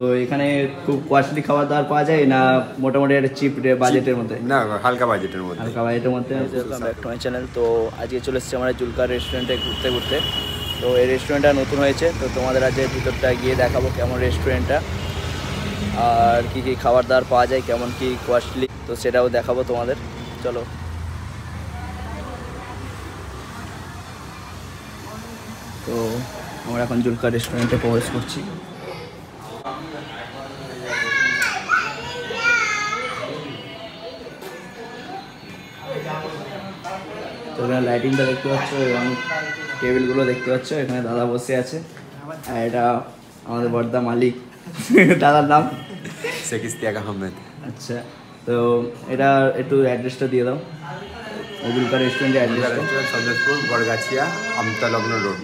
তো এখানে খুব কস্টলি খাবার দাবার পাওয়া যায় না মোটামুটি একটা চিপ বাজেটের মধ্যে? না, হালকা বাজেটের মধ্যে। হালকা বাজেটের মধ্যে। Back to my channel. তো আজকে চলে এসেছি আমরা জুলকার রেস্টুরেন্টে ঘুরতে ঘুরতে। তো এই রেস্টুরেন্টটা নতুন হয়েছে, তো তোমাদের আজকে ভিতরটা গিয়ে দেখাবো কেমন রেস্টুরেন্টটা আর কী কী খাবার দাবার পাওয়া যায়, কেমন কী কস্টলি, তো সেটাও দেখাবো তোমাদের। চলো। তো আমরা এখন জুলকার রেস্টুরেন্টে প্রবেশ করছি। তো এখানে লাইটিংটা দেখতে পাচ্ছ এবং টেবিলগুলো দেখতে পাচ্ছ। এখানে দাদা বসে আছে আর এটা আমাদের বর্দা মালিক। দাদার নাম শেখ ইশতিয়াক আহমেদ। আচ্ছা, তো এটা একটু অ্যাড্রেসটা দিয়ে দাও, জুলকার রেস্টুরেন্টের অ্যাড্রেসটা। সন্দেশপুর, বড়গাছিয়া, আমতলগ্ন রোড।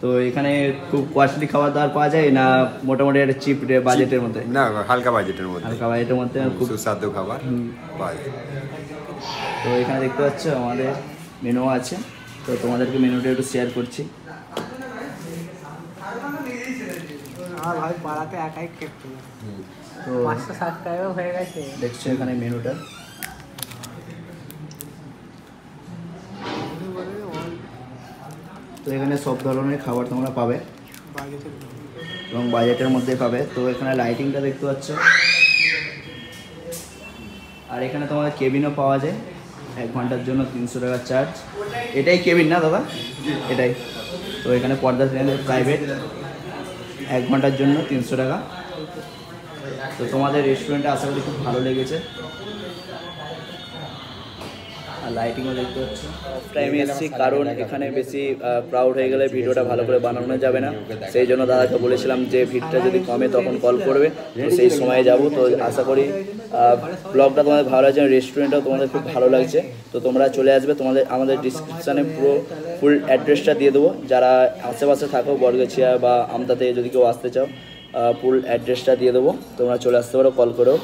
তো এখানে খুব কস্টলি খাবার দাবার পাওয়া যায় না মোটামুটি একটা চিপ বাজেটের মধ্যে? না, হালকা বাজেটের মধ্যে। হালকা বাজেটের মধ্যে খুব সুস্বাদু খাবার পাওয়া যায়। তো এখানে দেখতে পাচ্ছ আমাদের মেনু আছে, তো তোমাদেরকে মেনুটা একটু শেয়ার করছি। ভাই পাড়াতে একাই খেতে তো 560 টাকা হয়ে গেছে। দেখছো এখানে মেনুটা। তো এখানে সব ধরনের খাবার তোমরা পাবে এবং বাজেটের মধ্যে পাবে। তো এখানে লাইটিংটা দেখতে পাচ্ছ আর এখানে তোমাদের কেবিনও পাওয়া যায়। 1 ঘন্টার জন্য 300 টাকা চার্জ। এটাই কেবিন না দাদা? এটাই। তো এখানে পর্দা প্রাইভেট, 1 ঘন্টার জন্য 300 টাকা। তো তোমাদের রেস্টুরেন্টে আশা করি খুব ভালো লেগেছে আর লাইটিংও দেখতে পাচ্ছ। টাইমে এসেছি কারণ এখানে বেশি ক্রাউড হয়ে গেলে ভিডিওটা ভালো করে বানানো যাবে না, সেই জন্য দাদাকে বলেছিলাম যে ভিড়টা যদি কমে তখন কল করবে, তো সেই সময়ে যাব। তো আশা করি ব্লগটা তোমাদের ভালো লাগছে, রেস্টুরেন্টটাও তোমাদের খুব ভালো লাগছে। তো তোমরা চলে আসবে, আমাদের ডিসক্রিপশানে পুরো ফুল অ্যাড্রেসটা দিয়ে দেবো। যারা আশেপাশে থাকো বড়গাছিয়া বা আমতাতে যদি কেউ আসতে চাও, ফুল অ্যাড্রেসটা দিয়ে দেবো, তোমরা চলে আসতে পারো কল করেও।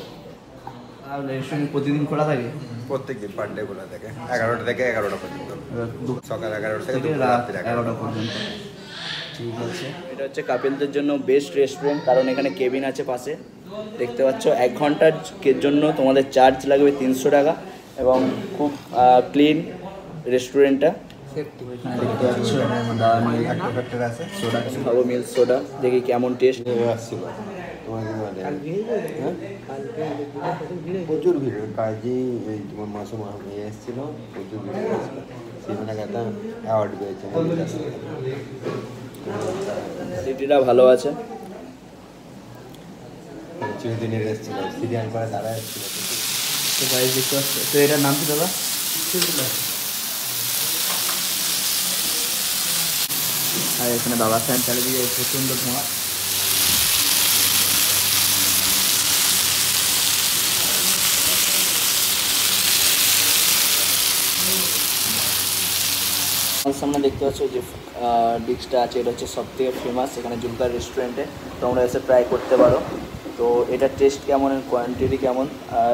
আর রেস্টুরেন্ট প্রতিদিন খোলা থাকে? প্রত্যেক দিন পার ডে খোলা থাকে, 11টা থেকে 11টা পর্যন্ত। সকাল 11টা থেকে রাত 11টা পর্যন্ত। ঠিক আছে। এটা হচ্ছে কাপেলদের জন্য বেস্ট রেস্টুরেন্ট, কারণ এখানে কেবিন আছে পাশে দেখতে পাচ্ছ। 1 ঘন্টার জন্য তোমাদের চার্জ লাগবে 300 টাকা এবং খুব ক্লিন রেস্টুরেন্টটা। দেখতে পাচ্ছ সোডা খাবো, মিল্ক সোডা, দেখি কেমন টেস্ট। প্রচুর ভিড়, কাজী তোমার মাসুম এসেছিল, প্রচুর ভিড় এসেছিল। সেখানে একটা অ্যাওয়ার্ড পেয়েছে। সিটিটা ভালো আছে। চিরদিনের এসেছিল, সিরিয়াল করে তারা এসেছিল। তো প্রাইস দেখতে পাচ্ছ। তো এটার নাম কি দাদা? আর এখানে বাবা ফ্যান চালিয়ে দিয়ে প্রচণ্ড ধোঁয়া। আমার সামনে দেখতে পাচ্ছ যে ডিশটা আছে, এটা হচ্ছে সবথেকে ফেমাস এখানে জুলকার রেস্টুরেন্টে। তোমরা এসে ট্রাই করতে পারো। তো এটার টেস্ট কেমন, কোয়ান্টিটি কেমন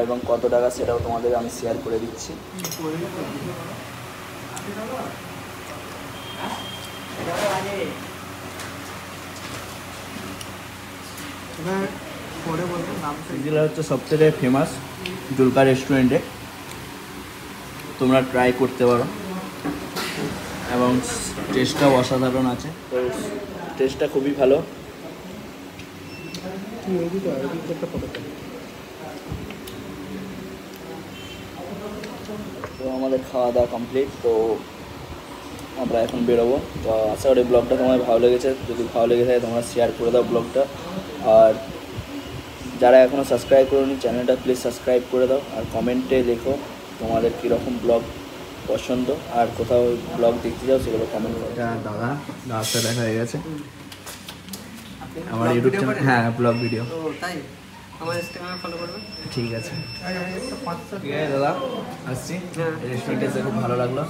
এবং কত টাকা সেটাও তোমাদের আমি শেয়ার করে দিচ্ছি। এগুলো হচ্ছে সবথেকে ফেমাস জুলকার রেস্টুরেন্টে, তোমরা ট্রাই করতে পারো এবং টেস্টটাও অসাধারণ আছে। তো টেস্টটা খুবই ভালো। তো আমাদের খাওয়া দাওয়া কমপ্লিট, তো আমরা এখন বেরোবো। তো আশা করি ব্লগটা তোমার ভালো লেগেছে। যদি ভালো লেগে থাকে তোমরা শেয়ার করে দাও ব্লগটা, আর যারা এখনও সাবস্ক্রাইব করোনি চ্যানেলটা প্লিজ সাবস্ক্রাইব করে দাও, আর কমেন্টে লেখো তোমাদের কীরকম ব্লগ পছন্দ আর কোথাও ব্লগ দেখতে যাও সেগুলো কমেন্ট করো। দাদা রাস্তা দেখা হয়ে গেছে আমার ইউটিউব চ্যানেল। হ্যাঁ, ব্লগ ভিডিও। তাই আমার ইনস্টাগ্রামে ফলো করবে। ঠিক আছে। ঠিক আছে দাদা, আসছি। রেস্টুরেন্টে এসে খুব ভালো লাগলো।